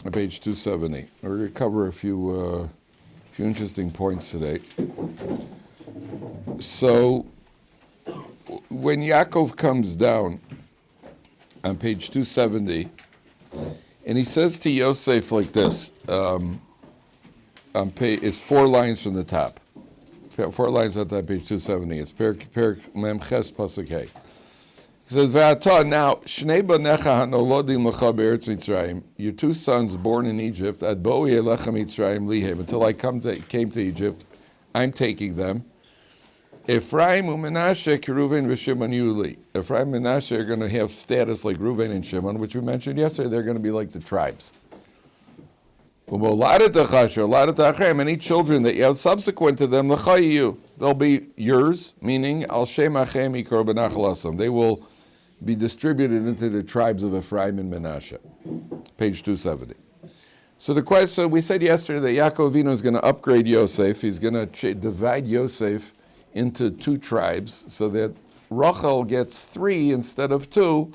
on page 270. We're going to cover a few interesting points today. So, when Yakov comes down on page 270, and he says to Yosef like this, it's 4 lines from the top. 4 lines at that page 270. It's Perik Mem Ches Pasuk He. He says, "Ve'ata now shnei banecha hanolodim lecha be'eretz Mitzrayim, your 2 sons born in Egypt, ad bo'u yelecha Mitzrayim lihem, until I came to Egypt, I'm taking them. Ephraim u'Menashe Reuven v'Shimon yuli. Ephraim and Menashe are going to have status like Reuven and Shimon, which we mentioned yesterday. They're going to be like the tribes. Any children that you have subsequent to them, they'll be yours, meaning al shem achem ikor b'nachal asam. They will be distributed into the tribes of Ephraim and Menashe. Page 270. So we said yesterday that Yaakov Avinu is going to upgrade Yosef. He's going to divide Yosef into 2 tribes, so that Rachel gets 3 instead of 2.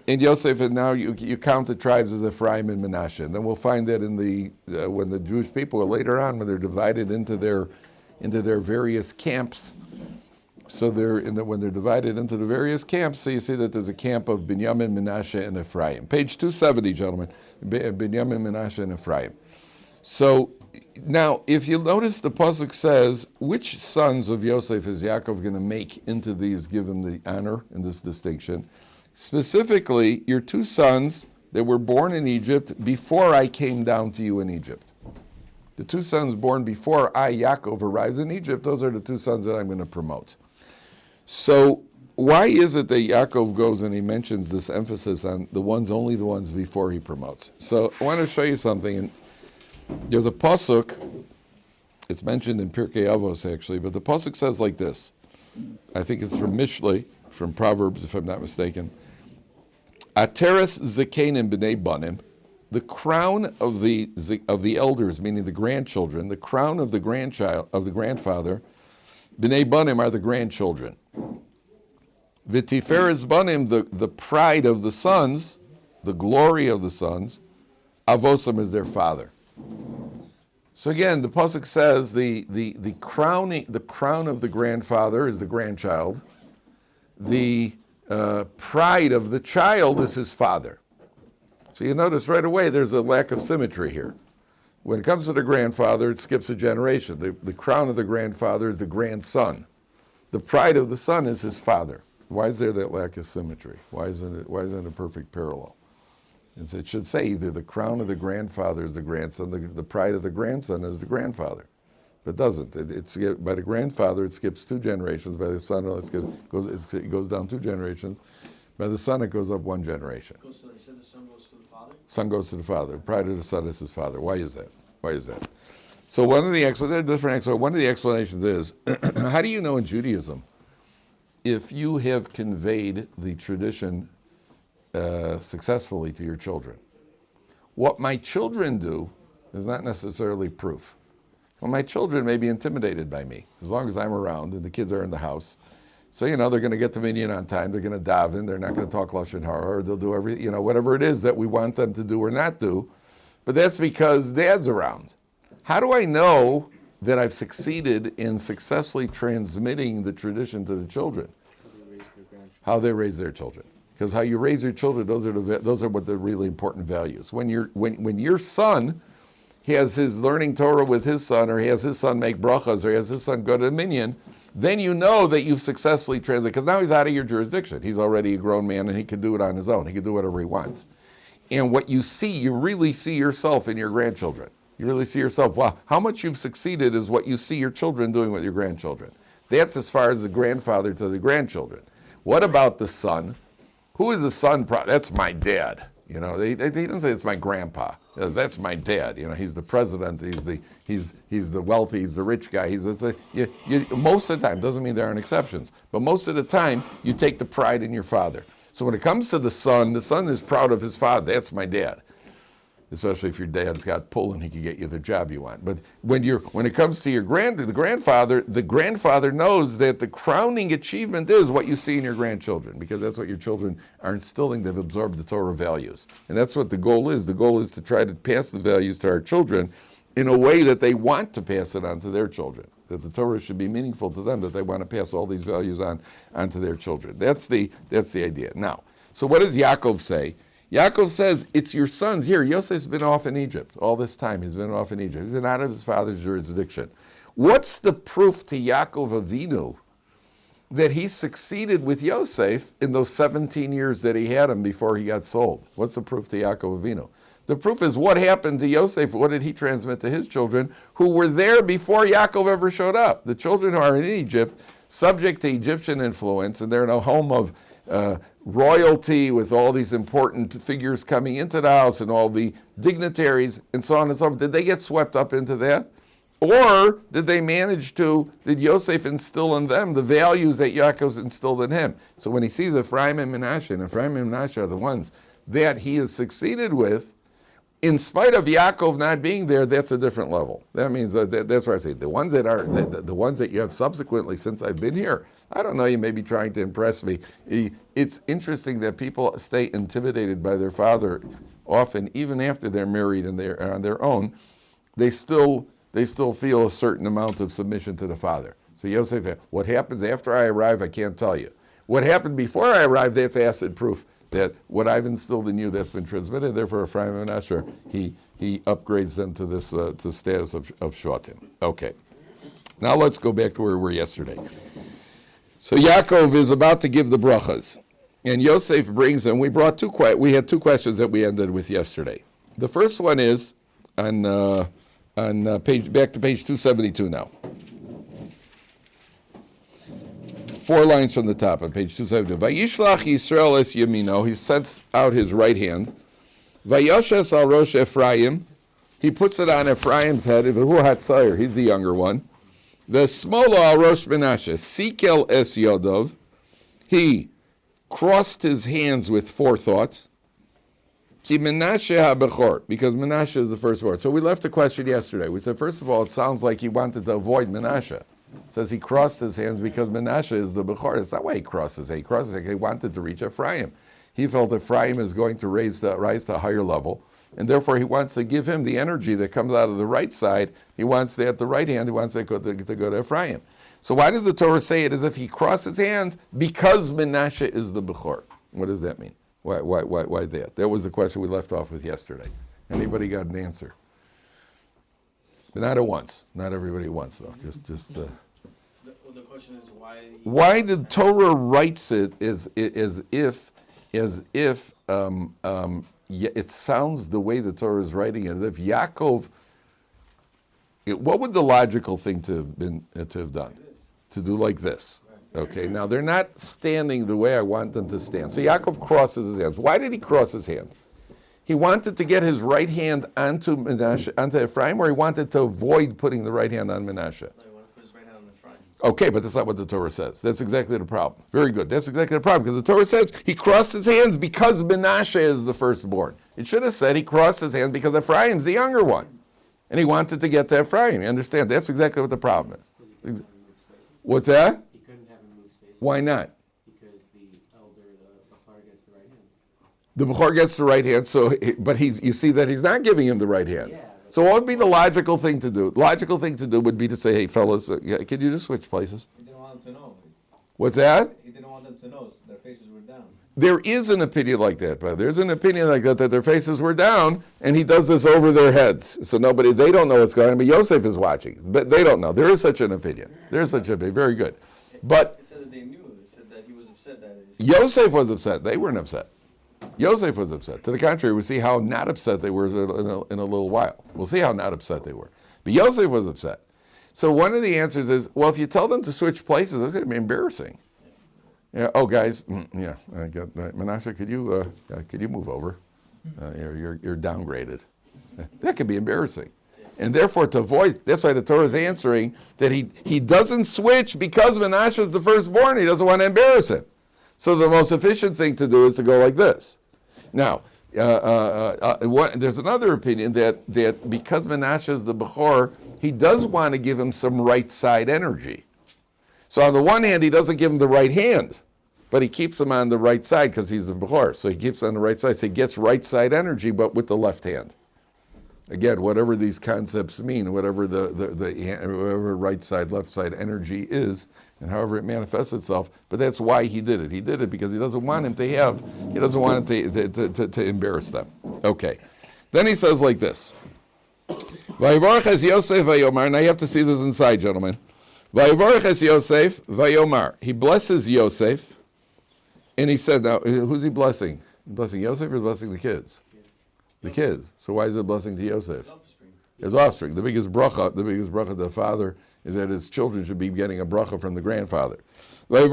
And Yosef, and now you count the tribes as Ephraim and Menashe. And then we'll find that in when the Jewish people later on, when they're divided into their various camps. So when they're divided into the various camps, so you see that there's a camp of Binyamin, Menashe, and Ephraim. Page 270, gentlemen. Binyamin, Menashe, and Ephraim. So now, if you notice, the pasuk says, which sons of Yosef is Yaakov going to make into these, give him the honor in this distinction? Specifically, your 2 sons that were born in Egypt before I came down to you in Egypt. The 2 sons born before I, Yaakov, arrived in Egypt, those are the 2 sons that I'm going to promote. So, why is it that Yaakov goes and he mentions this emphasis on only the ones before he promotes? So, I want to show you something. And there's a pasuk, it's mentioned in Pirkei Avos actually, but the pasuk says like this. I think it's from Mishlei, from Proverbs, if I'm not mistaken. Ateres zekenim b'nei banim, the crown of the elders, meaning the grandchildren, the crown of the grandfather, b'nei banim are the grandchildren. V'tiferes banim, the pride of the sons, the glory of the sons, avosam is their father. So again, the pasuk says the crown of the grandfather is the grandchild. The pride of the child is his father. So you notice right away there's a lack of symmetry here. When it comes to the grandfather, it skips a generation. The crown of the grandfather is the grandson. The pride of the son is his father. Why is there that lack of symmetry? Why isn't it a perfect parallel? It should say either the crown of the grandfather is the grandson, the pride of the grandson is the grandfather. But it doesn't. By the grandfather, it skips 2 generations. By the son, it goes down 2 generations. By the son, it goes up 1 generation. You said the son goes to the father? Son goes to the father. The pride of the son is his father. Why is that? So one of the explanations is, how do you know in Judaism, if you have conveyed the tradition successfully to your children? What my children do is not necessarily proof. Well, my children may be intimidated by me, as long as I'm around and the kids are in the house. So, they're going to get the minyan on time, they're going to daven, they're not going to talk Lashon Hara, or they'll do whatever it is that we want them to do or not do. But that's because Dad's around. How do I know that I've succeeded in successfully transmitting the tradition to the children? How they raise their children. Because how you raise your children, those are what the really important values. When your son has his learning Torah with his son, or he has his son make brachas, or he has his son go to the minyan, then you know that you've successfully translated, because now he's out of your jurisdiction. He's already a grown man and he can do it on his own. He can do whatever he wants. And what you see, you really see yourself in your grandchildren. You really see yourself, wow, how much you've succeeded is what you see your children doing with your grandchildren. That's as far as the grandfather to the grandchildren. What about the son? Who is the son? That's my dad. They didn't say it's my grandpa. That's my dad. He's the president. He's the wealthy. He's the rich guy. Most of the time, doesn't mean there aren't exceptions, but most of the time you take the pride in your father. So when it comes to the son is proud of his father. That's my dad. especially if your dad's got pull and he can get you the job you want. But when it comes to the grandfather knows that the crowning achievement is what you see in your grandchildren, because that's what your children are instilling. They've absorbed the Torah values. And that's what the goal is. The goal is to try to pass the values to our children in a way that they want to pass it on to their children, that the Torah should be meaningful to them, that they want to pass all these values onto their children. That's the idea. Now, so what does Jakov say? Jakov says, it's your sons. Here, Yosef's been off in Egypt all this time. He's been off in Egypt. He's been out of his father's jurisdiction. What's the proof to Yaakov Avinu that he succeeded with Yosef in those 17 years that he had him before he got sold? What's the proof to Yaakov Avinu? The proof is what happened to Yosef. What did he transmit to his children who were there before Yaakov ever showed up? The children who are in Egypt, subject to Egyptian influence, and they're in a home of royalty with all these important figures coming into the house and all the dignitaries and so on and so forth. Did they get swept up into that? Or did Yosef instill in them the values that Yaakov instilled in him? So when he sees Ephraim and Menashe are the ones that he has succeeded with, in spite of Yaakov not being there, that's a different level. That means that's what I say. The ones that are the ones that you have subsequently since I've been here, I don't know. You may be trying to impress me. It's interesting that people stay intimidated by their father, often even after they're married and they're on their own. They still feel a certain amount of submission to the father. So Yosef, what happens after I arrive, I can't tell you. What happened before I arrived, that's acid proof that what I've instilled in you, that's been transmitted. Therefore, Ephraim and Asher, he upgrades them to this to status of shotim. Okay. Now let's go back to where we were yesterday. So Yaakov is about to give the brachas, and Yosef brings them. We had two questions that we ended with yesterday. The first one is on page, back to page 272 now. 4 lines from the top on page 272. Vayishlach Yisrael es yamino. He sets out his right hand. Vayoshes al rosh Ephraim. He puts it on Ephraim's head. He's the younger one. The smolo al rosh Menashe. Sikel es yodov. He crossed his hands with forethought. Ki Menashe ha-bechor. Because Menashe is the firstborn. So we left the question yesterday. We said, first of all, it sounds like he wanted to avoid Menashe. It says he crossed his hands because Menashe is the Bechor. It's not why he crossed his hands. He crossed his hands. He wanted to reach Ephraim. He felt Ephraim is going to rise to a higher level, and therefore he wants to give him the energy that comes out of the right side. He wants that at the right hand. He wants that to go to Ephraim. So why does the Torah say it as if he crossed his hands? Because Menashe is the Bechor. What does that mean? Why that? That was the question we left off with yesterday. Anybody got an answer? But not at once. Not everybody at once, though. Just. The question is why. Why the Torah writes it as if it sounds the way the Torah is writing it, as if Yaakov. What would the logical thing to have done? To do like this. Okay. Now they're not standing the way I want them to stand. So Yaakov crosses his hands. Why did he cross his hand? He wanted to get his right hand onto Ephraim, or he wanted to avoid putting the right hand on Menashe? No, he wanted to put his right hand on Ephraim. Okay, but that's not what the Torah says. That's exactly the problem. Very good. That's exactly the problem, because the Torah says he crossed his hands because Menashe is the firstborn. It should have said he crossed his hands because Ephraim's the younger one. And he wanted to get to Ephraim. You understand? That's exactly what the problem is. What's that? He couldn't have him move spaces. Why not? Because the elder, the Bechor, gets the right hand. The Bechor gets the right hand, but you see that he's not giving him the right hand. Yeah, so what would be the logical thing to do? Logical thing to do would be to say, hey, fellas, can you just switch places? He didn't want them to know. What's that? He didn't want them to know. So their faces were down. There is an opinion like that, but there's an opinion like that their faces were down, and he does this over their heads. So they don't know what's going on, but Yosef is watching. But they don't know. There is such an opinion. There is such an opinion. Very good. But It said that they knew. It said that he was upset that Yosef was upset. They weren't upset. Yosef was upset. To the contrary, we'll see how not upset they were in a little while. We'll see how not upset they were. But Yosef was upset. So one of the answers is, well, if you tell them to switch places, it's going to be embarrassing. Yeah. Oh, guys. Yeah. Menashe, could you move over? You're downgraded. That could be embarrassing. And therefore, to avoid, that's why the Torah is answering that he doesn't switch because Menashe is the firstborn. He doesn't want to embarrass him. So the most efficient thing to do is to go like this. Now, there's another opinion that because Menashe is the Bechor, he does want to give him some right side energy. So on the one hand, he doesn't give him the right hand, but he keeps him on the right side because he's the Bechor. So he keeps on the right side. So he gets right side energy, but with the left hand. Again, whatever these concepts mean, whatever whatever right side, left side energy is, and however it manifests itself, but that's why he did it. He did it because he doesn't want him to embarrass them. Okay. Then he says like this. Vayevarech es Yosef vayomar. Now you have to see this inside, gentlemen. Vayevarech es Yosef vayomar. He blesses Yosef, and he said, now, who's he blessing? Blessing Yosef or blessing the kids? The kids. So why is it a blessing to Yosef? His offspring. The biggest bracha to the father is that his children should be getting a bracha from the grandfather. The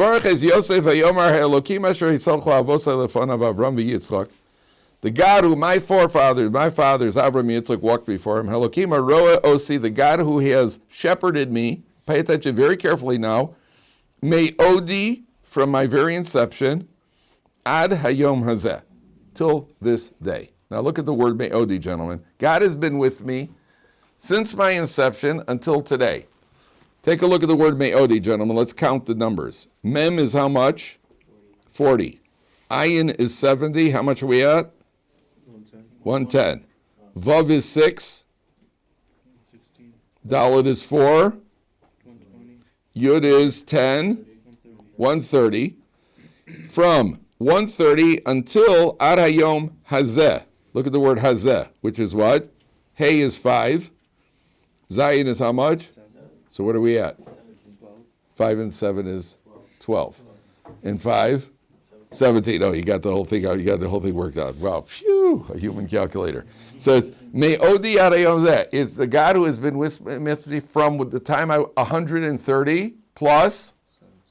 God who my fathers, Avram Yitzchak, walked before him, the God who has shepherded me, pay attention very carefully now, Me'odi, from my very inception, ad hayom hazeh, till this day. Now look at the word me'odi, gentlemen. God has been with me since my inception until today. Take a look at the word me'odi, gentlemen. Let's count the numbers. Mem is how much? 40. Ayin is 70. How much are we at? 110. Vav is 6. 16. Dalet is 4. 120. Yud is 10. 130. From 130 until Ad Hayom Hazeh. Look at the word Hazeh, which is what? Hey is 5. Zayin is how much? 7. So what are we at? 12. 5 and 7 is 12. And 5? 17. Oh, you got the whole thing out. You got the whole thing worked out. Wow. Phew, a human calculator. So it's Me'odi Ad Hayom Hazeh. It's the God who has been with me from the time 130 plus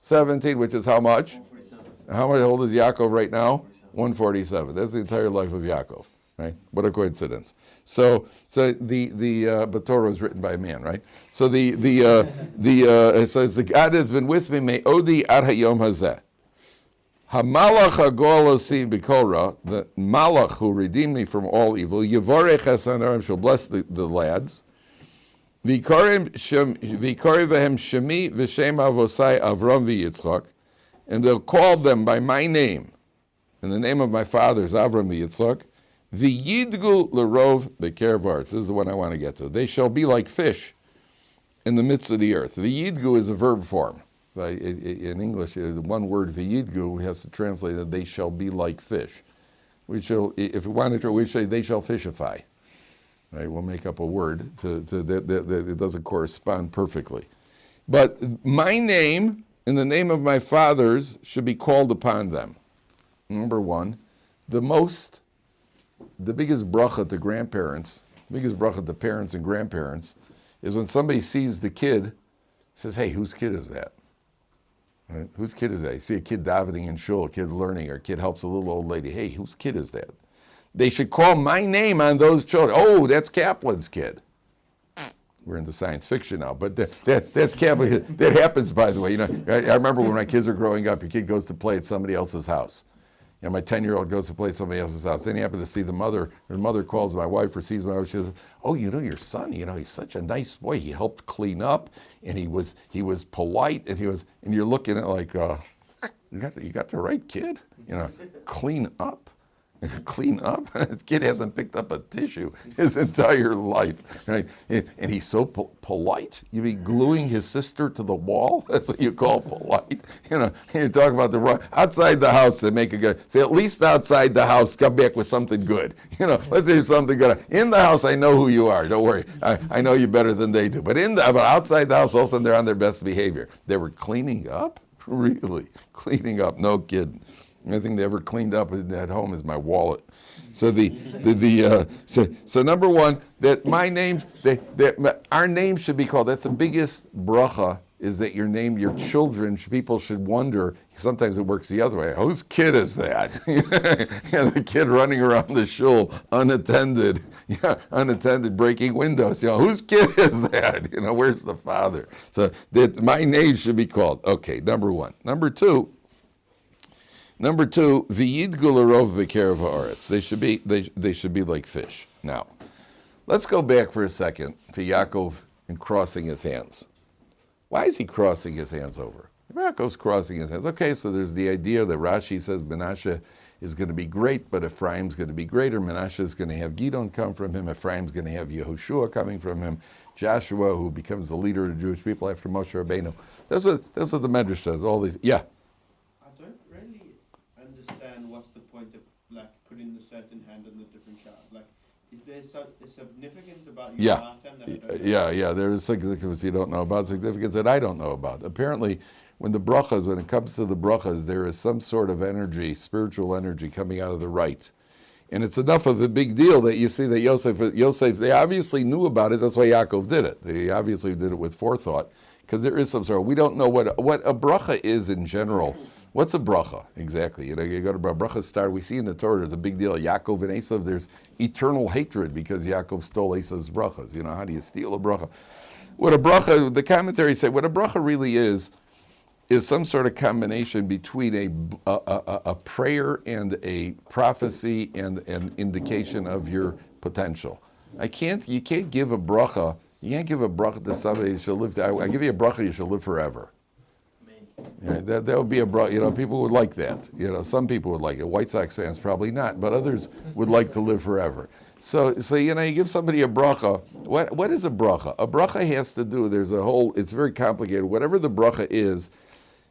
17, which is how much? 147. How old is Jakov right now? 147. That's the entire life of Jakov, right? What a coincidence. So but Torah was written by a man, right? So so it's the God has been with me. Me'odi ad hayom hazeh. Hamalach hagol osi b'korah, the Malach who redeemed me from all evil. Yivarech hasanarim, shall bless the lads. V'karei v'hem shemi v'shem avosai Avram v'Yitzchak. And they'll call them by my name, in the name of my fathers, Avram Yitzchak, v'yidgu l'rov b'kerev haaretz. This is the one I want to get to. They shall be like fish in the midst of the earth. V'yidgu is a verb form. In English, one word, v'yidgu, has to translate that they shall be like fish. We shall, if we wanted to, we'd say they shall fishify. Right? We'll make up a word that it doesn't correspond perfectly. But my name, in the name of my fathers, should be called upon them. Number one, the biggest bracha to grandparents, biggest bracha to parents and grandparents, is when somebody sees the kid, says, hey, whose kid is that? Right? Whose kid is that? You see a kid davening in shul, a kid learning, or a kid helps a little old lady. Hey, whose kid is that? They should call my name on those children. Oh, that's Kaplan's kid. We're into science fiction now, but that's Kaplan. That happens, by the way. You know, I remember when my kids are growing up, your kid goes to play at somebody else's house. You know, my 10-year-old goes to play at somebody else's house. Then he happens to see the mother, or the mother calls my wife or sees my wife. She says, oh, you know, your son, you know, he's such a nice boy. He helped clean up, and he was polite, and you're looking at like, you got the right kid? You know, clean up. Clean up? This kid hasn't picked up a tissue his entire life, right? And he's so polite. You mean gluing his sister to the wall? That's what you call polite. You know, you're talking about outside the house. They make a good. Say at least outside the house, come back with something good. You know, let's hear something good. In the house, I know who you are. Don't worry, I know you better than they do. But outside the house, all of a sudden they're on their best behavior. They were cleaning up, really cleaning up. No kidding. The only thing they ever cleaned up at home is my wallet. So so number one, that my names, our names should be called. That's the biggest bracha, is that your name, your children, people should wonder. Sometimes it works the other way. Whose kid is that? Yeah, the kid running around the shul unattended, breaking windows. You know, whose kid is that? You know, where's the father? So that my name should be called. Okay, number one. Number two. Number two, v'yidgu l'rov b'kerev haaretz. They should be like fish. Now, let's go back for a second to Yaakov and crossing his hands. Why is he crossing his hands over? Yaakov's crossing his hands. Okay, so there's the idea that Rashi says Menashe is going to be great, but Ephraim's going to be greater. Menashe is going to have Gidon come from him. Ephraim's going to have Yehoshua coming from him. Joshua, who becomes the leader of the Jewish people after Moshe Rabbeinu. That's what the Medrash says. All these, yeah. I don't really understand what's the point of like putting the certain hand on the different child. Like, is there a significance about your Yeah. lifetime that I don't know? Yeah. There is significance you don't know about, significance that I don't know about. Apparently, when it comes to the brachas, there is some sort of energy, spiritual energy coming out of the right. And it's enough of a big deal that you see that Yosef, they obviously knew about it. That's why Yaakov did it. They obviously did it with forethought, because there is some sort. We don't know what a bracha is in general. What's a bracha exactly? You go to bracha star. We see in the Torah there's a big deal. Yaakov and Esav, there's eternal hatred because Yaakov stole Esav's brachas. How do you steal a bracha? What a bracha? The commentaries say what a bracha really is some sort of combination between a prayer and a prophecy and an indication of your potential. You can't give a bracha. You can't give a bracha to somebody who shall live. I give you a bracha, you shall live forever. Yeah, that would be a bracha. People would like that. Some people would like it. White Sox fans probably not, but others would like to live forever. So you give somebody a bracha. What is a bracha? A bracha has to do. It's very complicated. Whatever the bracha is.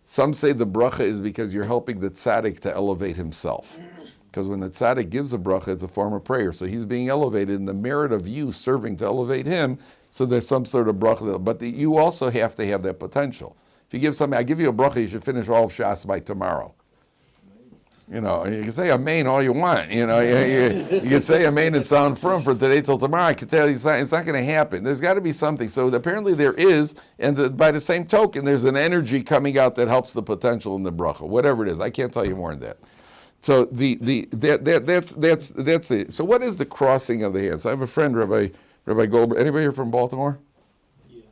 Some say the bracha is because you're helping the tzaddik to elevate himself. Because when the tzaddik gives a bracha, it's a form of prayer. So he's being elevated in the merit of you serving to elevate him. So there's some sort of bracha. But you also have to have that potential. If you give somebody, I give you a bracha, you should finish all of Shas by tomorrow. You can say amen all you want. You can say amen and sound firm for today till tomorrow. I can tell you it's not going to happen. There's got to be something. So apparently there is, and by the same token, there's an energy coming out that helps the potential in the bracha, whatever it is. I can't tell you more than that. So that's it. So what is the crossing of the hands? I have a friend, Rabbi Goldberg. Anybody here from Baltimore? Yeah.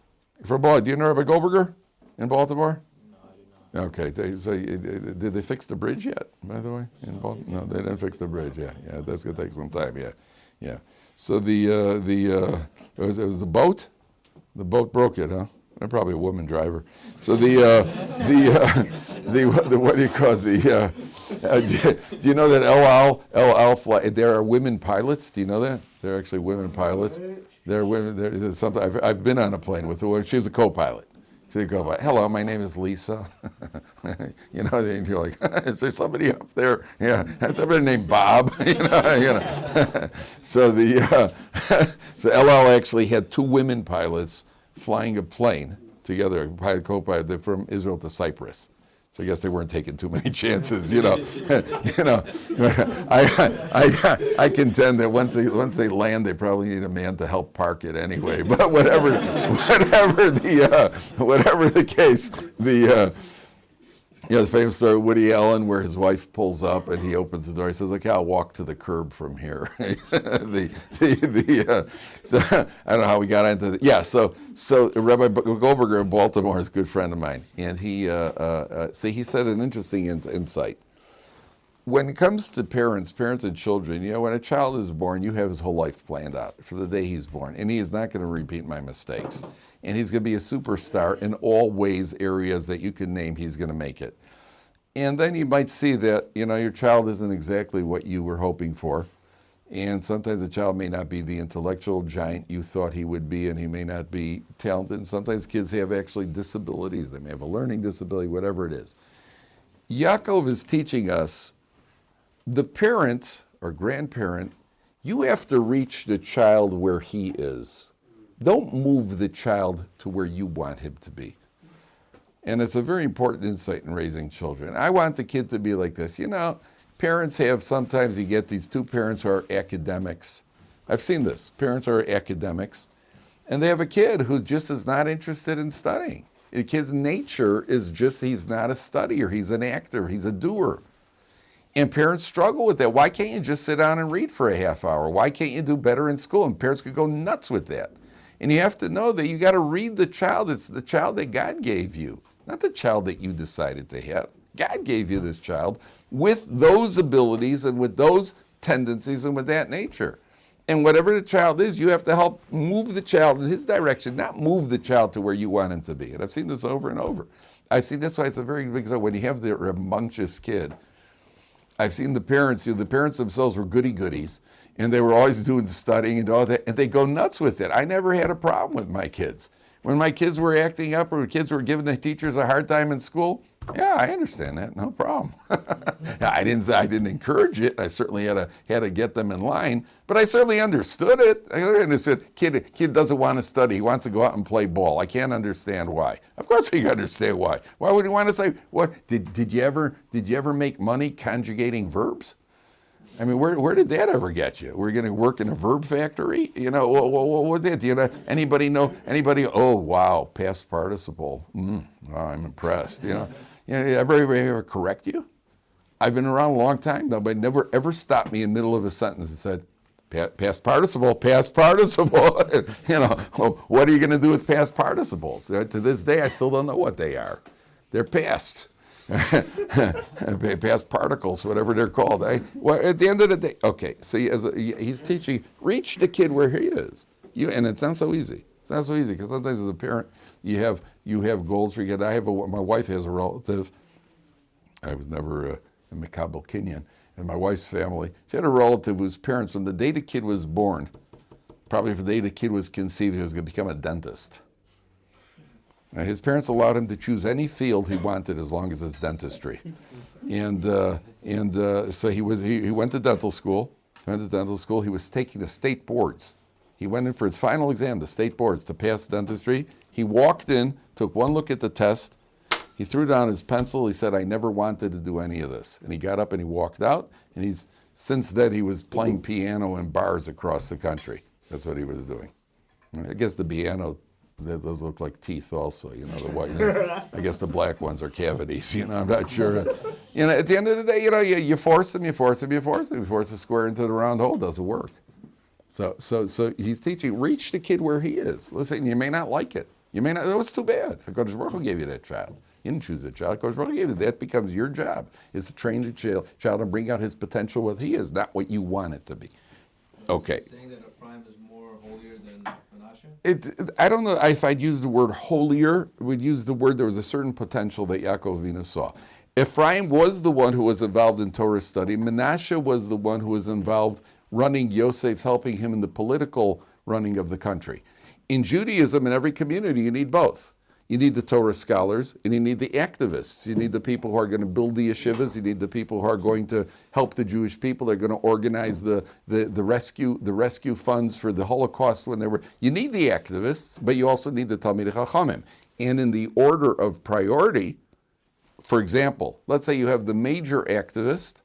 From Baltimore. Do you know Rabbi Goldberger in Baltimore? No, I do not. Okay, did they fix the bridge yet, by the way? No, they didn't fix the bridge, yeah. That's going to take some time, yeah. So it was the boat? The boat broke it, huh? They're probably a woman driver. So what do you call it? Do you know that El Al fly, there are women pilots? Do you know that? There are actually women pilots. There are women, I've been on a plane with her, she was a co-pilot. So you go, hello, my name is Lisa. And you're like, is there somebody up there? Yeah, has somebody named Bob? So so El Al actually had two women pilots flying a plane together, pilot, co-pilot. They're from Israel to Cyprus. So I guess they weren't taking too many chances, I contend that once they land, they probably need a man to help park it anyway. But whatever the case, the famous story of Woody Allen where his wife pulls up and he opens the door. He says, "Okay, I'll walk to the curb from here." So I don't know how we got into that. Yeah, so Rabbi Goldberger in Baltimore is a good friend of mine, and he said an interesting insight. When it comes to parents and children, when a child is born, you have his whole life planned out for the day he's born, and he is not going to repeat my mistakes. And he's going to be a superstar in all areas that you can name, he's going to make it. And then you might see that, your child isn't exactly what you were hoping for. And sometimes the child may not be the intellectual giant you thought he would be, and he may not be talented. And sometimes kids have actually disabilities. They may have a learning disability, whatever it is. Yaakov is teaching us, the parent or grandparent, you have to reach the child where he is. Don't move the child to where you want him to be. And it's a very important insight in raising children. I want the kid to be like this. Parents sometimes you get these two parents who are academics. I've seen this. Parents are academics, and they have a kid who just is not interested in studying. The kid's nature is just, he's not a studier. He's an actor. He's a doer. And parents struggle with that. Why can't you just sit down and read for a half hour? Why can't you do better in school? And parents could go nuts with that. And you have to know that you got to read the child. It's the child that God gave you, not the child that you decided to have. God gave you this child with those abilities and with those tendencies and with that nature. And whatever the child is, you have to help move the child in his direction, not move the child to where you want him to be. And I've seen this over and over. I've seen that's why it's a very big deal. When you have the rambunctious kid, I've seen the parents themselves were goody-goodies, and they were always doing studying and all that, and they go nuts with it. I never had a problem with my kids. When my kids were acting up or kids were giving the teachers a hard time in school, yeah, I understand that, no problem. I didn't encourage it. I certainly had to get them in line, but I certainly understood it. I understood kid doesn't want to study. He wants to go out and play ball. I can't understand why. Of course we understand why. Why would you want to say, what, did you ever make money conjugating verbs? I mean, where did that ever get you? We're going to work in a verb factory? You know, what did you know? Anybody? Oh, wow, past participle. Oh, I'm impressed. You know, everybody ever correct you? I've been around a long time. Nobody never ever stopped me in the middle of a sentence and said, past participle, past participle. You know, what are you going to do with past participles? To this day, I still don't know what they are. They're past. Past particles, whatever they're called. Well, at the end of the day, okay, so he's teaching, reach the kid where he is. And it's not so easy. It's not so easy, because sometimes as a parent, you have goals for your kid. My wife has a relative. I was never a Makabel Kenyan. In my wife's family, she had a relative whose parents, from the day the kid was born, probably from the day the kid was conceived, he was going to become a dentist. Now, his parents allowed him to choose any field he wanted as long as it's dentistry, and so he went to dental school. He was taking the state boards. He went in for his final exam, the state boards, to pass dentistry. He walked in, took one look at the test. He threw down his pencil. He said, "I never wanted to do any of this." And he got up and he walked out. And since then he was playing piano in bars across the country. That's what he was doing. I guess the piano. Those look like teeth also, the white. I guess the black ones are cavities, I'm not sure. At the end of the day, you force them, you force the square into the round hole, doesn't work. So he's teaching, reach the kid where he is. Listen, you may not like it. You may not, it's too bad. HaKadosh Baruch Hu gave you that child. You didn't choose that child. HaKadosh Baruch Hu gave you that. Becomes your job, is to train the child and bring out his potential what he is, not what you want it to be. Okay. Saying that Ephraim is more holier than Menashe? I don't know if I'd use the word holier. We'd use the word there was a certain potential that Yaakov Avinu saw. Ephraim was the one who was involved in Torah study. Menashe was the one who was involved running Yosef's, helping him in the political running of the country. In Judaism, in every community, you need both. You need the Torah scholars, and you need the activists. You need the people who are going to build the yeshivas. You need the people who are going to help the Jewish people. They're going to organize the rescue funds for the Holocaust when they were. You need the activists, but you also need the Talmidei Chachamim. And in the order of priority, for example, let's say you have the major activist.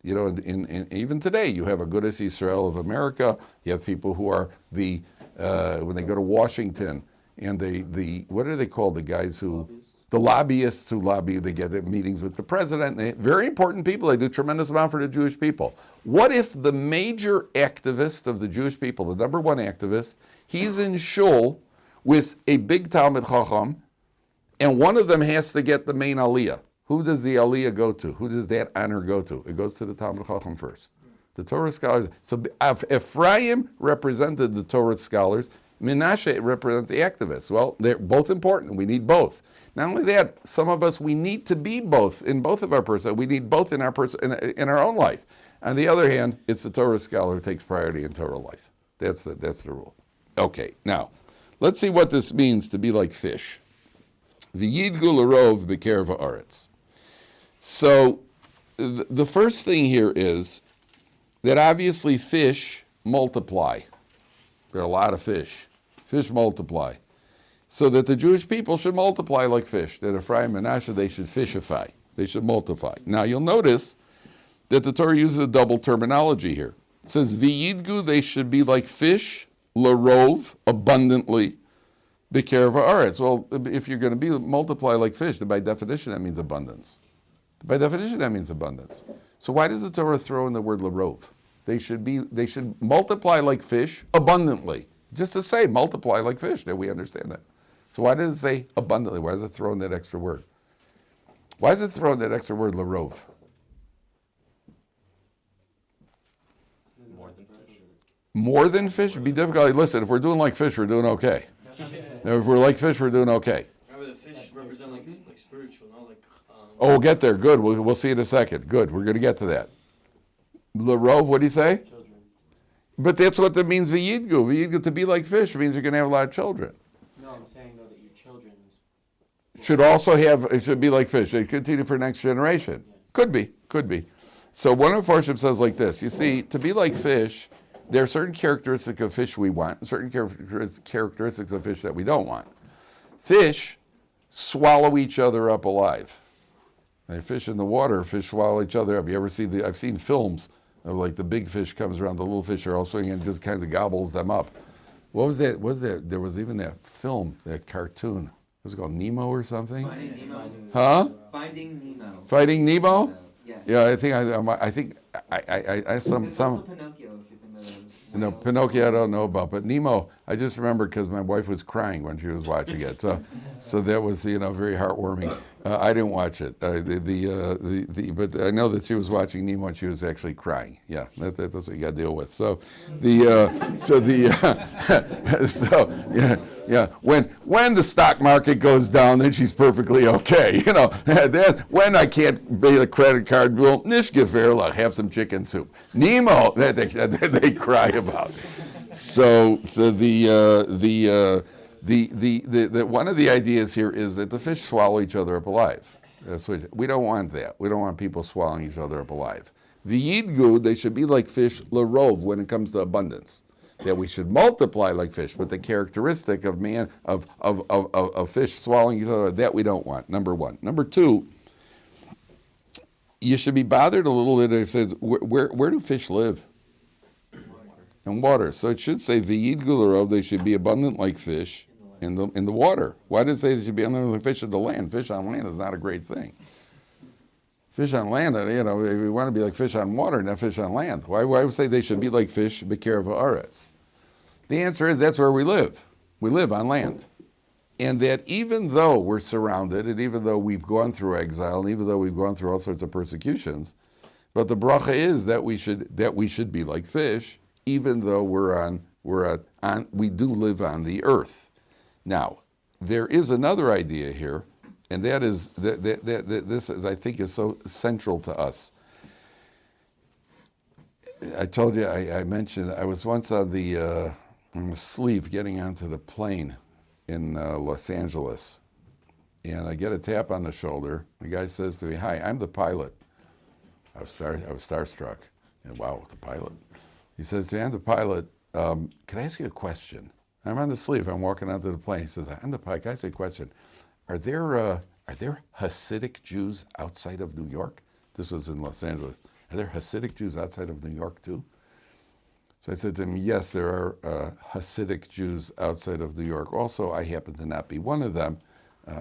Even today, you have Agudas Yisrael of America. You have people who are when they go to Washington. And what are they called? The guys the lobbyists who lobby, they get meetings with the president. Very important people. They do a tremendous amount for the Jewish people. What if the major activist of the Jewish people, the number one activist, he's in shul with a big Talmid Chacham, and one of them has to get the main aliyah? Who does the aliyah go to? Who does that honor go to? It goes to the Talmid Chacham first. The Torah scholars. So Ephraim represented the Torah scholars. Menashe represents the activists. Well, they're both important. We need both. Not only that, some of us, we need to be both in both of our person. We need both in our own life. On the other hand, it's the Torah scholar who takes priority in Torah life. That's the rule. Okay, now, let's see what this means to be like fish. V'yidgu l'rov b'kerev ha'aretz. So, the first thing here is that obviously fish multiply. There are a lot of fish. Fish multiply. So that the Jewish people should multiply like fish. That Ephraim and Menashe, they should fishify. They should multiply. Now you'll notice that the Torah uses a double terminology here. It says, V'yidgu, they should be like fish, l'rov, abundantly, b'kerev ha'aretz. Well, if you're going to multiply like fish, then by definition that means abundance. By definition that means abundance. So why does the Torah throw in the word l'rov? They should multiply like fish abundantly. Just to say multiply like fish, that we understand that. So why does it say abundantly? Why does it throw in that extra word? Why is it thrown that extra word larov? More than fish. More than fish would be difficult. Listen, if we're doing like fish, we're doing okay. If we're like fish, we're doing okay. Remember, the fish represent like spiritual, not like. Oh, we'll get there. Good. We'll see in a second. Good. We're going to get to that. Larov, what do you say? Children. But that's what that means, v'yidgu. V'yidgu, to be like fish, means you're going to have a lot of children. No, I'm saying though that your children Should also have, it should be like fish. They continue for next generation. Could be. So one of the Forship says like this. You see, to be like fish, there are certain characteristics of fish we want, and certain characteristics of fish that we don't want. Fish swallow each other up alive. They fish in the water, fish swallow each other up. You ever see I've seen films of like the big fish comes around, the little fish are all swimming and just kind of gobbles them up. What was that? There was even that film, that cartoon. Was it called Nemo or something? Finding Nemo. Huh? Finding Nemo. Fighting Nemo? Yeah. Yeah, I think There's some also Pinocchio, if you think that is. no, Pinocchio I don't know about, but Nemo I just remember because my wife was crying when she was watching it, so that was very heartwarming. I didn't watch it, but I know that she was watching Nemo and she was actually crying. Yeah, that's what you got to deal with. When the stock market goes down, then she's perfectly okay. Then when I can't pay the credit card bill, nish geferlach, have some chicken soup. Nemo, that they cry about. So the one of the ideas here is that the fish swallow each other up alive. We don't want that. We don't want people swallowing each other up alive. V'yidgu, they should be like fish larov when it comes to abundance. That we should multiply like fish, but the characteristic of fish swallowing each other, that we don't want. Number one. Number two, you should be bothered a little bit if it says where do fish live? In water. So it should say v'yidgu larov, they should be abundant like fish in the water. Why does it say they should be abundant like fish in the land? Fish on land is not a great thing. Fish on land, we want to be like fish on water, not fish on land. Why would I say they should be like fish, b'kerev haaretz? The answer is that's where we live. We live on land. And that even though we're surrounded, and even though we've gone through exile, and even though we've gone through all sorts of persecutions, but the bracha is that we should be like fish, even though we do live on the earth. Now, there is another idea here, and that is that this is, I think, is so central to us. I told you, I mentioned, I was once on the sleeve getting onto the plane in Los Angeles, and I get a tap on the shoulder. The guy says to me, "Hi, I'm the pilot." I was starstruck, and wow, the pilot. He says to me, "I'm the pilot. Can I ask you a question?" I'm on the sleeve. I'm walking onto the plane. He says, "I'm the pilot. Can I ask you a question? Are there Hasidic Jews outside of New York?" This was in Los Angeles. "Are there Hasidic Jews outside of New York too?" So I said to him, "Yes, there are Hasidic Jews outside of New York. Also, I happen to not be one of them.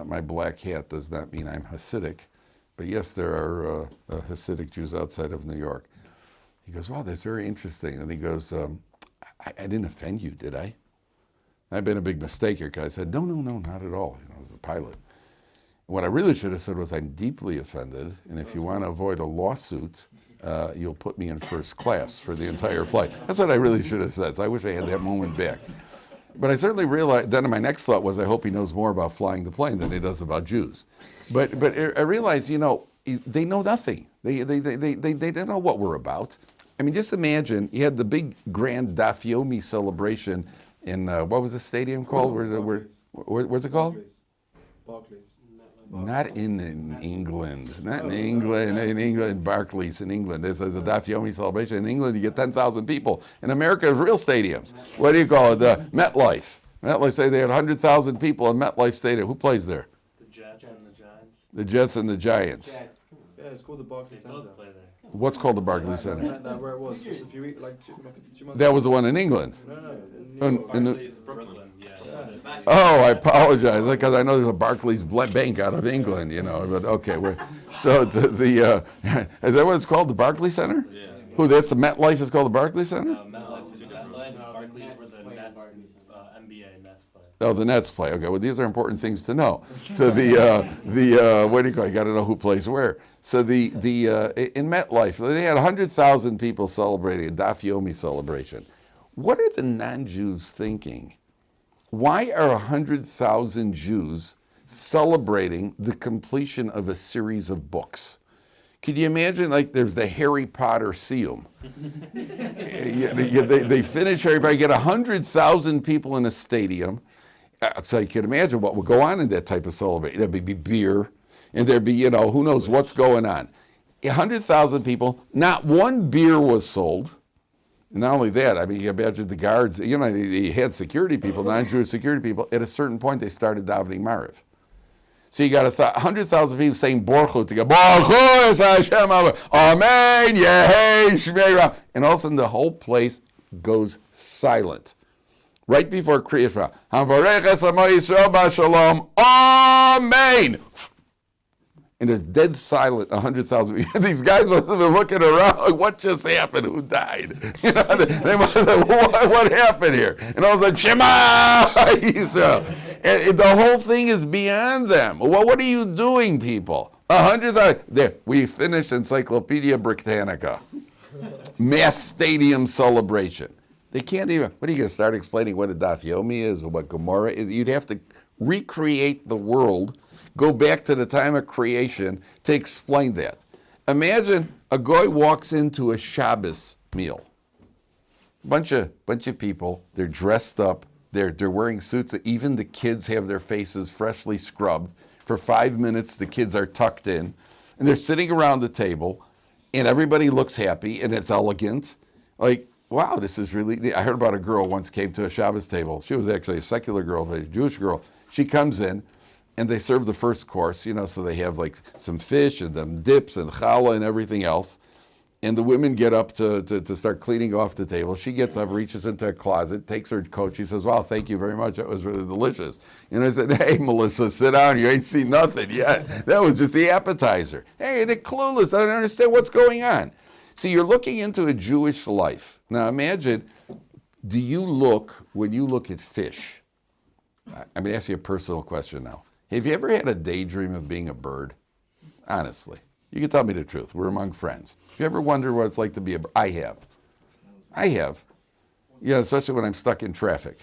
My black hat does not mean I'm Hasidic. But yes, there are Hasidic Jews outside of New York." He goes, "Wow, that's very interesting." And he goes, I didn't offend you, did I?" I've been a big mistake here because I said, no, not at all. I was the pilot. What I really should have said was, "I'm deeply offended, and if you want to avoid a lawsuit, you'll put me in first class for the entire flight." That's what I really should have said. So I wish I had that moment back. But I certainly realized, then my next thought was, I hope he knows more about flying the plane than he does about Jews. But I realized, they know nothing. They don't know what we're about. I mean, just imagine, you had the big grand Daf Yomi celebration in, what was the stadium called? Where's it called? Barclays. Not in England. Not in England. In England, Barclays in England. There's a Daf Yomi celebration. In England, you get 10,000 people. In America, real stadiums. What do you call it? The MetLife. MetLife say they had 100,000 people in MetLife Stadium. Who plays there? The Jets and the Giants. The Jets and the Giants. Jets. Yeah, it's called the Barclays They Center. both play there. What's called the Barclays Center? That where it was just a few weeks, like 2 months. That was the one in England. No. Barclays, Brooklyn, yeah. Oh, I apologize, because I know there's a Barclays Bank out of England, but okay. So is that what it's called, the Barclays Center? Yeah. Who, that's the MetLife is called the Barclays Center? MetLife is MetLife. Barclays were the Nets NBA Nets play. Oh, the Nets play. Okay, well, these are important things to know. So what do you call it? You got to know who plays where. So in MetLife, they had 100,000 people celebrating a Daf Yomi celebration. What are the non-Jews thinking? Why are 100,000 Jews celebrating the completion of a series of books? Could you imagine, like, there's the Harry Potter Siyum. They finish Harry Potter, you get 100,000 people in a stadium. So you can imagine what would go on in that type of celebration. There'd be beer, and there'd be, who knows what's going on. 100,000 people, not one beer was sold. Not only that, I mean, you imagine the guards, he had security people, non-Jewish security people. At a certain point, they started davening Mariv. So you got 100,000 people saying Borchu together. Borchu es Hashem, Amen, Yehei Shmeira. And all of a sudden the whole place goes silent. Right before Kriyat Shema. Havarech es Amo Yisrael b'Shalom. Amen. And there's dead silent, 100,000 people. These guys must have been looking around like, what just happened? Who died? They must have, what happened here? And all of a sudden, Shema Yisrael. And the whole thing is beyond them. Well, what are you doing, people? 100,000. There, we finished Encyclopedia Britannica. Mass stadium celebration. They can't even, what are you going to start explaining what a Daf Yomi is or what Gemara is? You'd have to recreate the world, go back to the time of creation to explain that. Imagine a guy walks into a Shabbos meal. Bunch of people, they're dressed up, they're wearing suits. Even the kids have their faces freshly scrubbed. For 5 minutes, the kids are tucked in, and they're sitting around the table, and everybody looks happy, and it's elegant. Like, wow, this is really, I heard about a girl once came to a Shabbos table. She was actually a secular girl, but a Jewish girl. She comes in, and they serve the first course, so they have like some fish and some dips and challah and everything else. And the women get up to start cleaning off the table. She gets up, reaches into a closet, takes her coat. She says, wow, thank you very much. That was really delicious. And I said, hey, Melissa, sit down. You ain't seen nothing yet. That was just the appetizer. Hey, they're clueless. I don't understand what's going on. See, you're looking into a Jewish life. Now imagine, when you look at fish, I'm going to ask you a personal question now. Have you ever had a daydream of being a bird? Honestly. You can tell me the truth. We're among friends. Have you ever wondered what it's like to be a bird? I have. Yeah, especially when I'm stuck in traffic.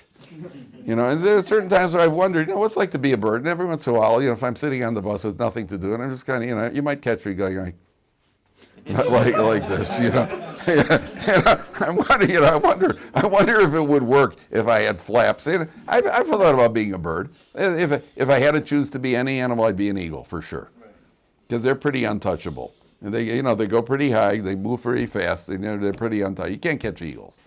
And there are certain times where I've wondered, what's it like to be a bird? And every once in a while, if I'm sitting on the bus with nothing to do, and I'm just kind of, you might catch me going like this, I wonder if it would work if I had flaps. And I've thought about being a bird. If I had to choose to be any animal, I'd be an eagle for sure, because they're pretty untouchable. And they go pretty high. They move pretty fast. They're pretty untouchable. You can't catch eagles.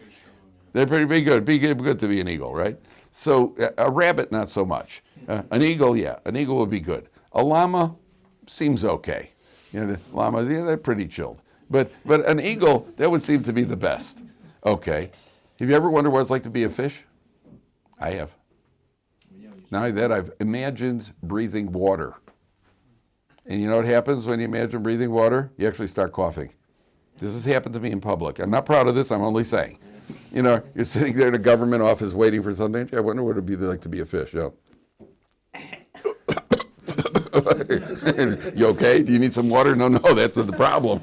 They're pretty good. Be good to be an eagle, right? So a rabbit, not so much. An eagle, yeah. An eagle would be good. A llama seems okay. The llamas, they're pretty chilled. But an eagle, that would seem to be the best. Okay. Have you ever wondered what it's like to be a fish? I have. Not only that, I've imagined breathing water. And you know what happens when you imagine breathing water? You actually start coughing. This has happened to me in public. I'm not proud of this, I'm only saying. You're sitting there in a government office waiting for something. I wonder what it would be like to be a fish. You okay? Do you need some water? No, that's the problem.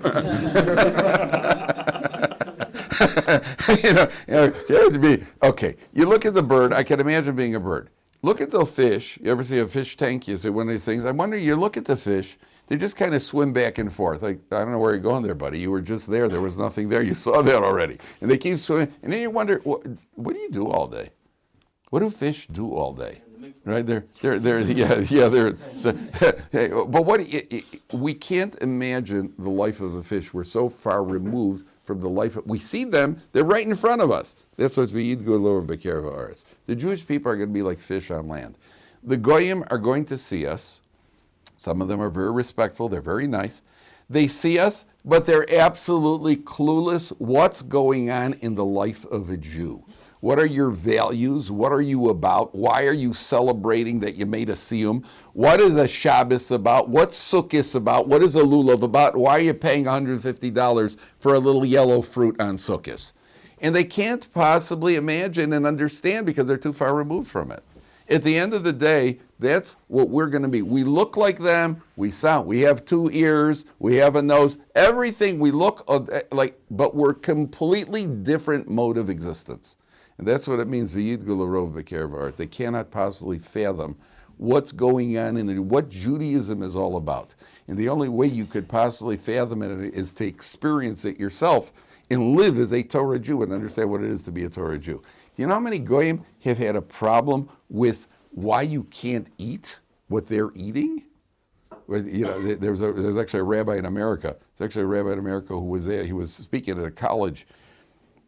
Okay. You look at the bird. I can imagine being a bird. Look at the fish. You ever see a fish tank? You see one of these things. I wonder. You look at the fish. They just kind of swim back and forth. Like, I don't know where you're going there, buddy. You were just there. There was nothing there. You saw that already. And they keep swimming. And then you wonder, what do you do all day? What do fish do all day? Right? They're so, but we can't imagine the life of a fish. We're so far removed from the life we see them, they're right in front of us. That's what's v'yid golo b'kerev haaretz. The Jewish people are going to be like fish on land. The Goyim are going to see us. Some of them are very respectful, they're very nice. They see us, but they're absolutely clueless what's going on in the life of a Jew. What are your values? What are you about? Why are you celebrating that you made a siyum? What is a Shabbos about? What's Sukkot about? What is a lulav about? Why are you paying $150 for a little yellow fruit on Sukkot? And they can't possibly imagine and understand because they're too far removed from it. At the end of the day, that's what we're going to be. We look like them, we sound, we have 2 ears, we have a nose, everything we look like, but we're completely different mode of existence. And that's what it means, V'yidgul Arov B'kerev Haaretz. They cannot possibly fathom what's going on and what Judaism is all about. And the only way you could possibly fathom it is to experience it yourself and live as a Torah Jew and understand what it is to be a Torah Jew. Do you know how many Goyim have had a problem with why you can't eat what they're eating? There's actually a rabbi in America. There's actually a rabbi in America who was there. He was speaking at a college.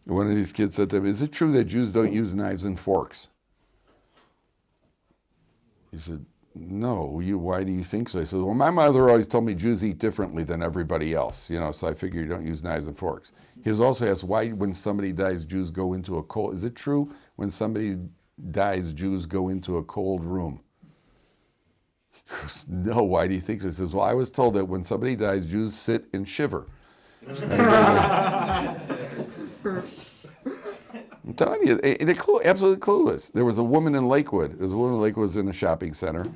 One of these kids said to him, "Is it true that Jews don't use knives and forks?" He said, "No, why do you think so?" He said, "Well, my mother always told me Jews eat differently than everybody else, so I figure you don't use knives and forks." He was also asked, why when somebody dies, Jews go into a cold, is it true when somebody dies, Jews go into a cold room? He goes, "No, why do you think so?" He says, "Well, I was told that when somebody dies, Jews sit and shiver." I'm telling you, they're absolutely clueless. There was a woman in Lakewood. Was in a shopping center,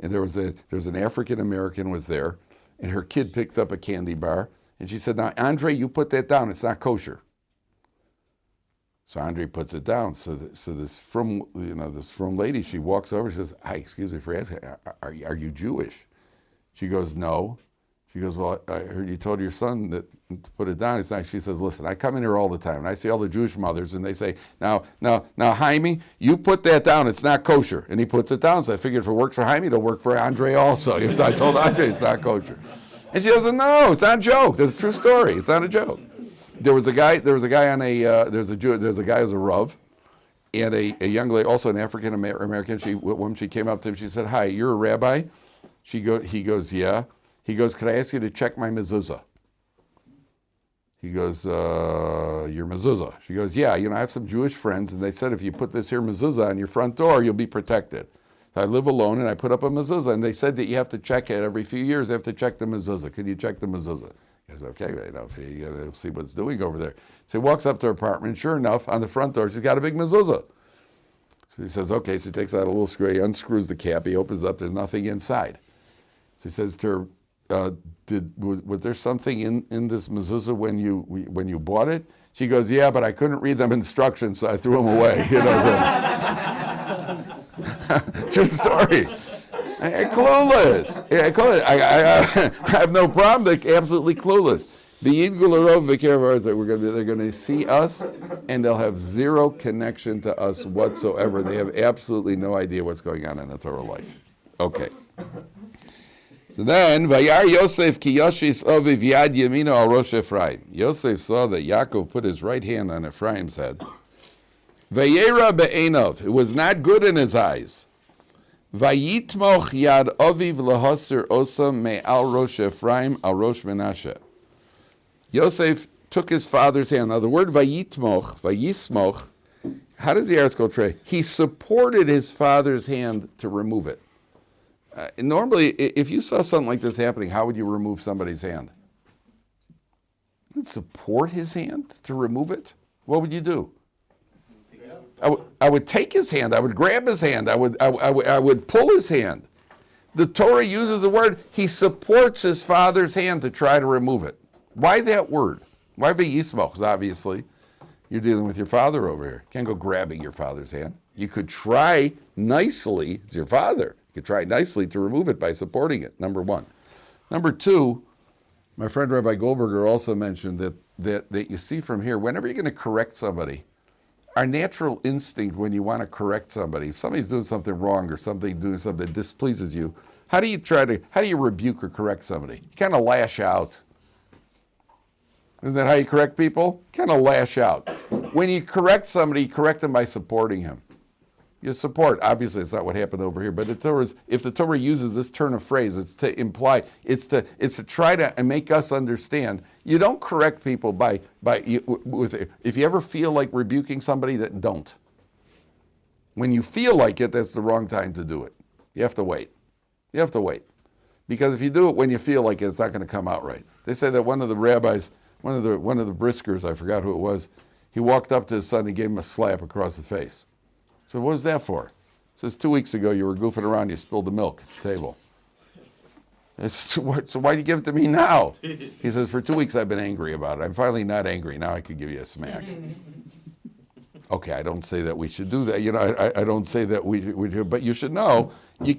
and there was an African American was there, and her kid picked up a candy bar, and she said, "Now, Andre, you put that down. It's not kosher." So Andre puts it down. So this from lady, she walks over. She says, "Hi, excuse me for asking. Are you Jewish?" She goes, "No." She goes, "Well, I heard you told your son that to put it down." It's not. She says, "Listen, I come in here all the time, and I see all the Jewish mothers, and they say, now, Jaime, you put that down. It's not kosher." And he puts it down. So I figured if it works for Jaime, it'll work for Andre also. So I told Andre it's not kosher. And she goes, "No, it's not a joke. That's a true story. It's not a joke." There's a guy who's a Rav, and a young lady, also an African American. She came up to him. She said, "Hi, you're a rabbi?" He goes, "Yeah." He goes, "Could I ask you to check my mezuzah?" He goes, "Your mezuzah?" She goes, "Yeah, I have some Jewish friends, and they said if you put this here mezuzah on your front door, you'll be protected. I live alone, and I put up a mezuzah, and they said that you have to check it every few years. You have to check the mezuzah. Could you check the mezuzah?" He goes, "Okay, you gotta see what's doing over there." So he walks up to her apartment, and sure enough, on the front door, she's got a big mezuzah. So he says, "Okay," so he takes out a little screw, he unscrews the cap, he opens it up, there's nothing inside. So he says to her, was there something in this mezuzah when you bought it?" She goes, "Yeah, but I couldn't read them instructions, so I threw them away." True story. Clueless. I have no problem. They're absolutely clueless. They're going to see us, and they'll have zero connection to us whatsoever. They have absolutely no idea what's going on in the Torah life. Okay. So then, Vayar Yosef ki Yoshis oviv yad yamino al rosh Ephraim. Yosef saw that Jakov put his right hand on Ephraim's head. Vayera be'enov. It was not good in his eyes. Vayitmoch yad oviv lahosir osam me'al rosh Ephraim al rosh Menashe. Yosef took his father's hand. Now the word vayismoch, how does the article translate? He supported his father's hand to remove it. Normally, if you saw something like this happening, how would you remove somebody's hand? You'd support his hand to remove it? What would you do? I would take his hand. I would grab his hand. I would pull his hand. The Torah uses the word, he supports his father's hand to try to remove it. Why that word? Why v'yismoch? Obviously, you're dealing with your father over here. You can't go grabbing your father's hand. You could try nicely, it's your father. You could try nicely to remove it by supporting it, number one. Number two, my friend Rabbi Goldberger also mentioned that you see from here, whenever you're going to correct somebody, our natural instinct when you want to correct somebody, if somebody's doing something wrong or doing something that displeases you, how do you rebuke or correct somebody? You kind of lash out. Isn't that how you correct people? Kind of lash out. When you correct somebody, you correct them by supporting him. You support. Obviously, it's not what happened over here. But if the Torah uses this turn of phrase, it's to imply, it's to try to make us understand. You don't correct people if you ever feel like rebuking somebody, that don't. When you feel like it, that's the wrong time to do it. You have to wait. You have to wait, because if you do it when you feel like it, it's not going to come out right. They say that one of the rabbis, one of the briskers, I forgot who it was, He walked up to his son and gave him a slap across the face. So what was that for? He says, 2 weeks ago you were goofing around, you spilled the milk at the table. So why do you give it to me now? He says, for 2 weeks I've been angry about it. I'm finally not angry. Now I could give you a smack. Okay, I don't say that we should do that. You know, I don't say that we do, but you should know, you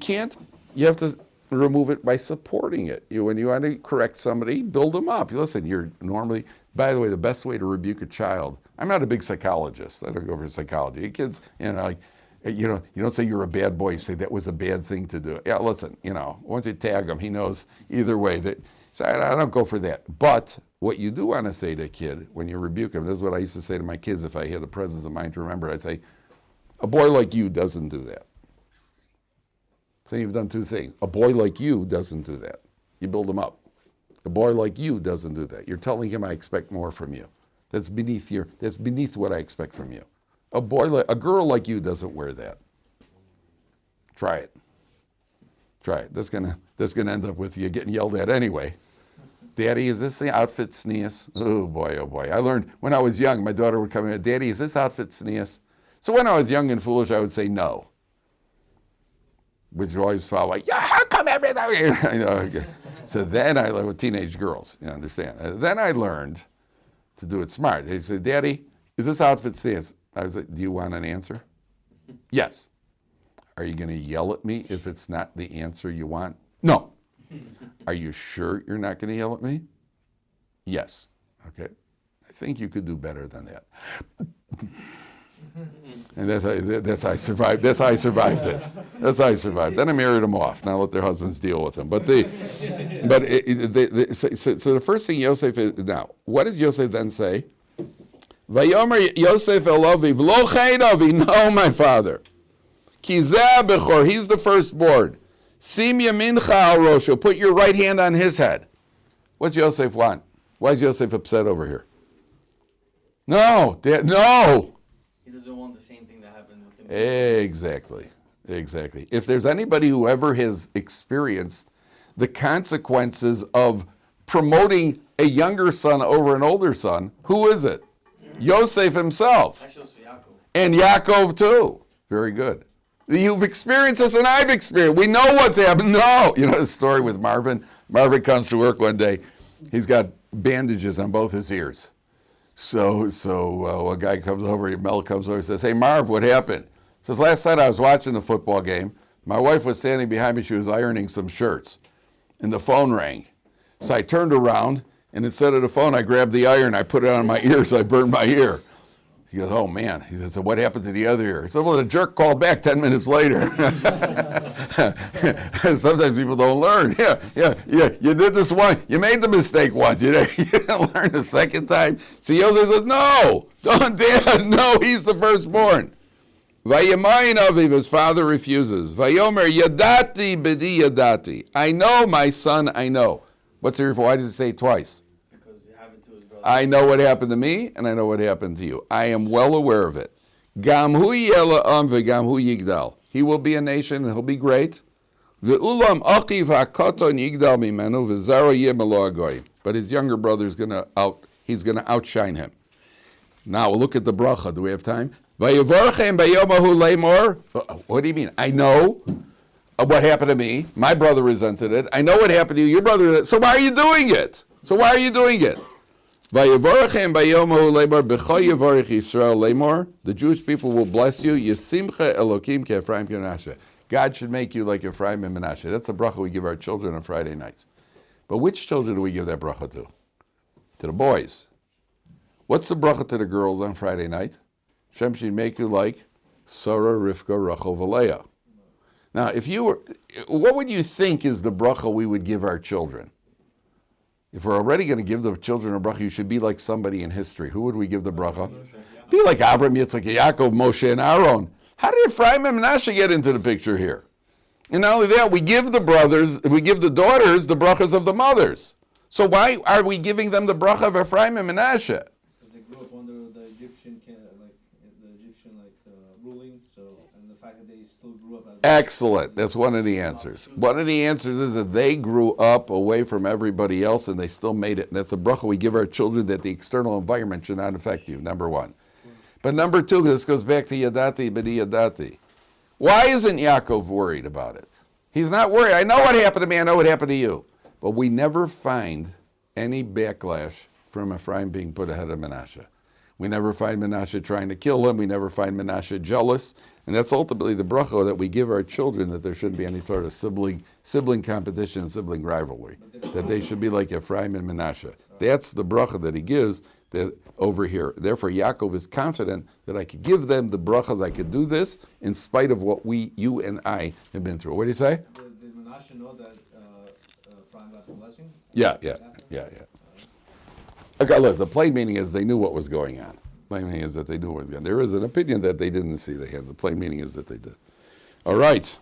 have to remove it by supporting it. When you want to correct somebody, build them up. Listen, you're normally, by the way, the best way to rebuke a child, I'm not a big psychologist. I don't go for psychology. Kids, you don't say you're a bad boy. You say that was a bad thing to do. Yeah, listen, once you tag him, he knows either way that. So I don't go for that. But what you do want to say to a kid when you rebuke him, this is what I used to say to my kids if I had the presence of mind to remember. I say, a boy like you doesn't do that. So you've done two things. A boy like you doesn't do that. You build him up. A boy like you doesn't do that. You're telling him I expect more from you. That's beneath what I expect from you. A girl like you doesn't wear that. Try it. That's gonna end up with you getting yelled at anyway. Daddy, is this the outfit sneeze? Oh boy. I learned when I was young, my daughter would come in, Daddy, is this outfit sneeze? So when I was young and foolish, I would say no. Which would always follow like, yeah, how come everything? So then I learned with teenage girls, you understand. Then I learned to do it smart. They say, Daddy, is this outfit sneeze? I was like, do you want an answer? Yes. Are you going to yell at me if it's not the answer you want? No. Are you sure you're not going to yell at me? Yes. Okay. I think you could do better than that. And that's how I survived. That's how I survived it. That's how I survived. Then I married them off. Now let their husbands deal with them. So the first thing Yosef is now. What does Yosef then say? Vayomer Yosef Eloviv lo cheinovi. No, my father. Ki zeh bechor. He's the firstborn. Sim yamincha al rosho. Put your right hand on his head. What's Yosef want? Why is Yosef upset over here? No, no. He doesn't want the same thing that happened with him. Exactly. If there's anybody who ever has experienced the consequences of promoting a younger son over an older son, who is it? Yosef himself. Actually, also Jakov. And Yakov too. Very good. You've experienced this and I've experienced. We know what's happened. No. You know the story with Marvin? Marvin comes to work one day. He's got bandages on both his ears. So a guy comes over, Mel comes over and says, hey, Marv, what happened? He says, last night I was watching the football game. My wife was standing behind me. She was ironing some shirts. And the phone rang. So I turned around, and instead of the phone, I grabbed the iron. I put it on my ear, so I burned my ear. He goes, oh, man. He said, so what happened to the other ear? He said, well, the jerk called back 10 minutes later. Sometimes people don't learn. Yeah. You did this one. You made the mistake once. You didn't learn the second time. So Yosef says, no, don't, Dad. No, he's the firstborn. Vayemayin aviv, his father refuses. Vayomer yadati b'di yadati. I know, my son, I know. What's the reason? Why does it say it twice? Because it happened to his brother. I know what happened to me, and I know what happened to you. I am well aware of it. Gam hu yela'am v'gam hu yigdal. He will be a nation, and he'll be great. Ve'ulam achiv ha'koton yigdal mimenu v'zaro yeh melo hagoyim. But his younger brother is he's going to outshine him. Now we'll look at the bracha. Do we have time? Vayevorchem bayomahu lemor. What do you mean? I know what happened to me. My brother resented it. I know what happened to you. Your brother. So why are you doing it? Vayevorchem bayomahu lemor b'cho yevorich Yisrael lemor. The Jewish people will bless you. Yisimcha Elokim ke Ephraim ke Menashe. God should make you like Ephraim and Menashe. That's the bracha we give our children on Friday nights. But which children do we give that bracha to? To the boys. What's the bracha to the girls on Friday night? Shem should make you like Sarah, Rivka, Rachel, Valeah. Now, what would you think is the bracha we would give our children? If we're already going to give the children a bracha, you should be like somebody in history. Who would we give the bracha? Be like Avraham, Yitzchak, Yaakov, Moshe, and Aaron. How did Ephraim and Menashe get into the picture here? And not only that, we give the daughters the brachas of the mothers. So why are we giving them the bracha of Ephraim and Menashe? They grew up under the Egyptian ruling, and the fact that they still grew up as Excellent. That's one of the answers. One of the answers is that they grew up away from everybody else and they still made it. And that's a bracha we give our children, that the external environment should not affect you, number one. But number two, this goes back to Yadati B'di Yadati. Why isn't Yakov worried about it? He's not worried. I know what happened to me. I know what happened to you. But we never find any backlash from Ephraim being put ahead of Menashe. We never find Menashe trying to kill him. We never find Menashe jealous. And that's ultimately the bracha that we give our children, that there shouldn't be any sort of sibling competition, sibling rivalry. That they should be like Ephraim and Menashe. That's the bracha that he gives that over here. Therefore, Yaakov is confident that I could give them the bracha, that I could do this in spite of what you and I have been through. What do you say? Did Menashe know that Ephraim got the blessing? Yeah. Okay, look, the plain meaning is they knew what was going on. Plain meaning is that they knew what was going on. There is an opinion that they didn't see. The plain meaning is that they did. All right.